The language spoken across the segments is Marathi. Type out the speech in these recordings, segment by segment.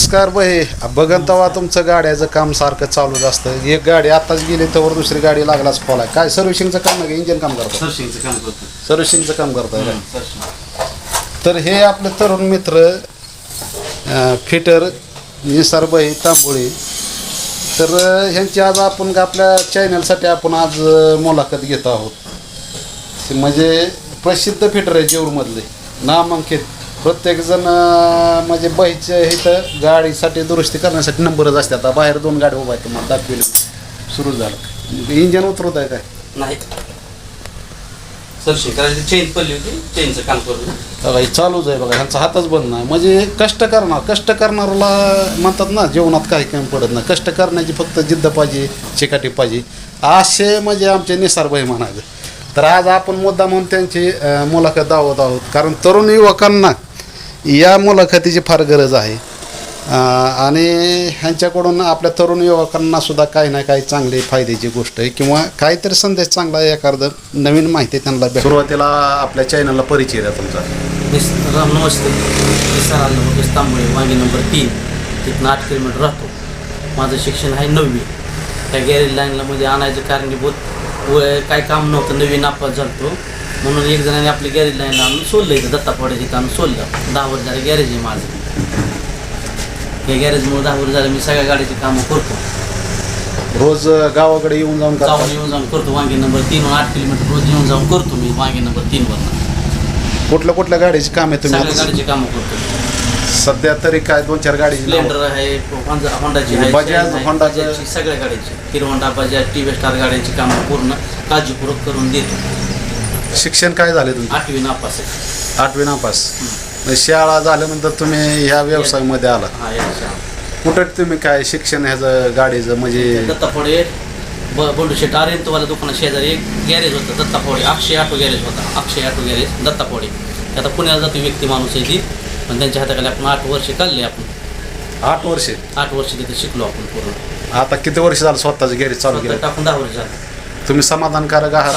नमस्कार भाई. बघन तेव्हा तुमचं गाड्याचं काम सारखं चालूच असतं. एक गाडी आताच गेली तर दुसरी गाडी लागलाच फॉल आहे. काय सर्व्हिसिंगचं काम आहे, इंजिन काम करतो? सर्व्हिसिंगचं काम करताय काय? तर हे आपले तरुण मित्र फिटर निसारबाई तांबोळी, तर ह्यांची आज आपण आपल्या चॅनलसाठी आपण आज मुलाखत घेत आहोत. म्हणजे प्रसिद्ध फिटर आहे जेऊरमधले, नामांकित. प्रत्येकजण म्हणजे बाईच्या इथं गाडीसाठी दुरुस्ती करण्यासाठी नंबरच असते. आता बाहेर 2 गाडी उभा आहेत, तुम्हाला दाखवली सुरू झालं. इंजन उतरवत आहे काय? नाही सरशी करायची, चेन पडली होती, चेनचं काम करून बघा चालूच आहे. बघा ह्यांचा हातच बंद नाही. म्हणजे कष्ट करणाऱ्याला म्हणतात ना, जीवनात काही कमी पडत नाही. कष्ट करण्याची फक्त जिद्द पाहिजे, चिकाटी पाहिजे, असे म्हणजे आमचे निसारबाई म्हणायचं. तर आज आपण मुद्दा म्हणून त्यांची मुलाखत दावत आहोत, कारण तरुण युवकांना या मुलाखतीची फार गरज आहे. आणि ह्यांच्याकडून आपल्या तरुण युवकांना सुद्धा काही ना काही चांगली फायद्याची गोष्ट आहे किंवा काहीतरी संदेश चांगला आहे, एखादं नवीन माहिती त्यांना. सुरुवातीला आपल्या चॅनलला परिचय द्या तुमचा. राम नमस्ते. निसार तांबोळी, वांगी नंबर 3, तिथून 8 किलोमीटर राहतो. माझं शिक्षण आहे 9वी. त्या गॅरेज लाईनला मध्ये आणायचं कारणीभूत काय काम नव्हतं, नवीन नापास झालतो म्हणून एक जणांनी आपली गॅरेज लाईनला आणून सोडलं. इथं दत्तापाड्याच्या इथं आणून सोडलं. 10 वर्ष झालं गॅरेज आहे माझं. या गॅरेजमुळे 10 वर्ष झालं मी सगळ्या गाडीची कामं करतो. रोज गावाकडे येऊन जाऊन करतो. वांगी नंबर 3 8 किलोमीटर रोज येऊन जाऊन करतो मी वांगी नंबर 3 वर. कुठल्या गाडीची काम आहे तुम्ही? सगळ्या गाडीची कामं करतो सध्या तरी. काय 2-4 गाडी? स्प्लेंडर आहे, होंडाची आहे, बजाज, होंडाची, सगळ्या गाड्यांची, hero Honda, Bajaj, TV star गाड्यांची कामं पूर्ण काळजीपूर्वक करून देतो. शिक्षण काय झाले तुमचं? 8वी नापास आहे. 8वी नापास. शाळा झाल्यानंतर तुम्ही ह्या व्यवसायामध्ये आला. कुठं तुम्ही काय शिक्षण ह्याचं गाडीचं? म्हणजे दत्तापोडे बंडू शेट आर्यंतवाला दुकाना शेजारी एक गॅरेज होतं दत्तापोडे. अक्षय ऑटो गॅरेज होता. अक्षय ऑटो गॅरेज दत्तापोडे. आता पुण्याला जातो व्यक्ती माणूस आहे ती, पण त्यांच्या हाताखाली आपण 8 वर्ष काढले. आपण 8 वर्षे 8 वर्ष तिथे शिकलो आपण पूर्ण. आता किती वर्ष झालं स्वतःचं गॅरेज चालू केलं? टाकून 10 वर्ष झालं. तुम्ही समाधानकारक आहात?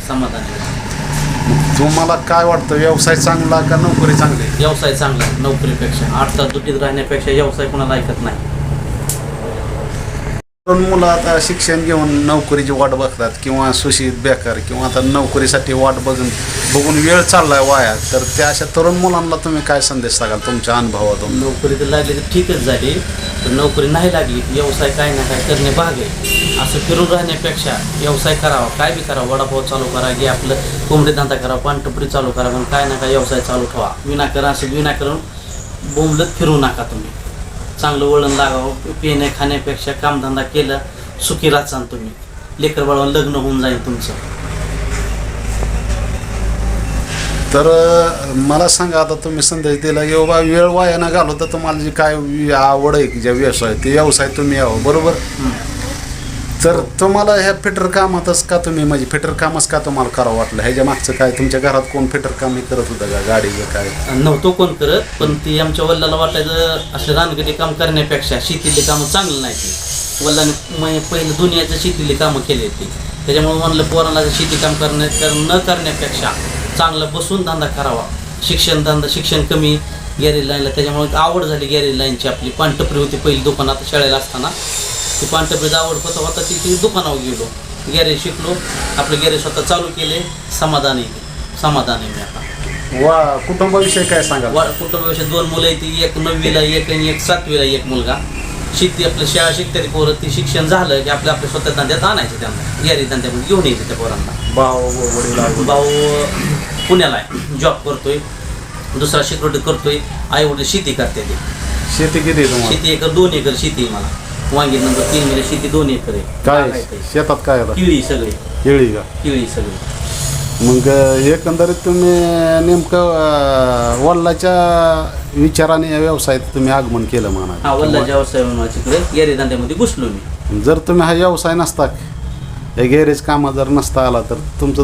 समाधान आहे. तुम्हाला काय वाटतं, व्यवसाय चांगला का नोकरी चांगली? व्यवसाय चांगला, नोकरीपेक्षा. 8 तास दुटीत राहण्यापेक्षा व्यवसाय कोणाला ऐकत नाही. दोन मुलं आता शिक्षण घेऊन नोकरीची वाट बघतात किंवा सुशिक्षित बेकार किंवा आता नोकरीसाठी वाट बघून वेळ चाललाय वाया. तर त्या अशा तरुण मुलांना तुम्ही काय संदेश सांगाल तुमच्या अनुभवातून? नोकरी तर लागली तर ठीकच झाली, पण नोकरी नाही लागली व्यवसाय काय ना काय करणे भाग आहे. असं फिरून राहण्यापेक्षा व्यवसाय करावा. काय बी करावं, वडापाव चालू करा, की आपलं कोंबडी धंदा करा, पानटपरी चालू करा, पण काय ना काय व्यवसाय चालू ठेवा. विनाकारण असं विनाकारण बोंबलत फिरू नका तुम्ही. चांगलं वळण लागावं. पिणे खाण्यापेक्षा कामधंदा केला, सुखी राहचाल तुम्ही. लेकर बाळावर लग्न होऊन जाईल तुमचं. तर मला सांगा, आता तुम्ही संदेश दिला की बाबा वेळ वाया न घालव, तर तुम्हाला जी काय आवड आहे की ज्या व्यवसाय ते व्यवसाय तुम्ही यावं, बरोबर? तर तुम्हाला ह्या फिटर कामातच का तुम्ही, म्हणजे फिटर कामच का तुम्हाला करावं वाटलं? ह्याच्या मागचं काय? तुमच्या घरात कोण फिटर काम करत होतं का गाडीचं काय? नव्हतं कोण करत, पण ती आमच्या वडिलाला वाटायचं असं रानगडी काम करण्यापेक्षा शेतीतली कामं चांगलं नाही. ती वडिलांनी पहिलं दुनियाचं शेतीतली कामं केली ती. त्याच्यामुळे म्हणलं पोरांना शेती काम न करण्यापेक्षा चांगलं बसून धंदा करावा. शिक्षण कमी गॅरेज लाईनला, त्याच्यामुळे आवड झाली गॅरेज लाईनची. आपली पानटपरी होती पहिली दुकानात शाळेला असताना. ती पानटपरीची आवड होता ती दुकानावर गेलो, गॅरेज शिकलो, आपलं गॅरेज स्वतः चालू केले. समाधान आहे मी आता. वा, कुटुंबाविषयी काय सांगा? कुटुंबाविषयी 2 मुलं आहेत. एक 9वीला, एक 7वीला, एक मुलगा. शेती आपलं शाळा शिकते पोरं. ती शिक्षण झालं की आपल्या स्वतः धंद्यात आणायचं, त्यांना गॅरेज धंद्यामध्ये घेऊन यायचं त्या पोरांना. भाऊ पुण्याला आहे, जॉब करतोय. दुसरा सिक्युरिटी करतोय. आई वडील शेती करते. ते शेती किती आहे तुम्हाला? शेती 2 एकर शेती आहे मला. वांगी नंबर 3 मध्ये शेती 2 एकर आहे. काय शेतात काय? केळी सगळी. केळी का? केळी सगळी. मग एकंदरीत तुम्ही नेमकं वडिलाच्या विचाराने या व्यवसायात तुम्ही आगमन केलं म्हणा? हा, वडिलाच्या व्यवसायाकडे गॅरेज धंद्यामध्ये घुसलो मी. जर तुम्ही हा व्यवसाय नसता, हे गॅरेज कामात जर नसता आला, तर तुमचं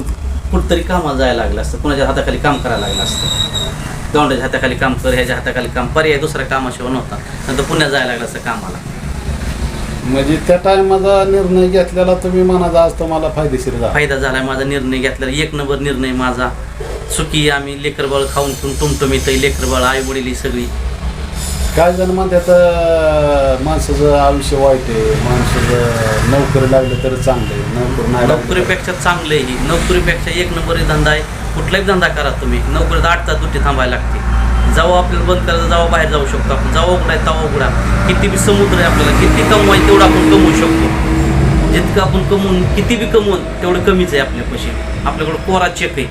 कुठंतरी कामाला जायला लागलं असतं, कुणाच्या हाताखाली काम करायला लागलं असतं. गवंड्याच्या हाताखाली काम कर, ह्याच्या हाताखाली काम, पर्याय दुसऱ्या कामाशिवाय नव्हता. नंतर पुण्यात जायला लागलं असतं कामाला. म्हणजे त्या टायमाचा निर्णय घेतलेला तुम्ही म्हणाचा आज तुम्हाला फायदेशीर झाला? फायदा झाला माझा निर्णय घेतलेला. 1 नंबर निर्णय माझा. सुखी आम्ही लेकरबाळ खाऊन टुमटुमीत, लेकरबाळ आई वडील सगळी काय जण म्हणतात माणसाचं आयुष्य वाईट आहे, माणसाचं नोकरी लागलं तर चांगलं आहे, नोकरी नाही लागली नोकरीपेक्षा चांगलं आहे ही. नोकरीपेक्षा एक नंबर धंदा आहे. कुठलाही धंदा करा तुम्ही, नोकरीत 8 तास ड्युटी थांबायला लागते. जेव्हा आपल्याला बंद करायचं, जेव्हा बाहेर जाऊ शकतो आपण, जेव्हा उघडाय तेव्हा उघडा. किती बी समुद्र आहे आपल्याला, किती कमवाय तेवढं आपण कमवू शकतो. जितकं आपण कमवून किती बी कमवून तेवढं कमीच आहे आपल्यापाशी. आपल्याकडं कोरा चेक आहे.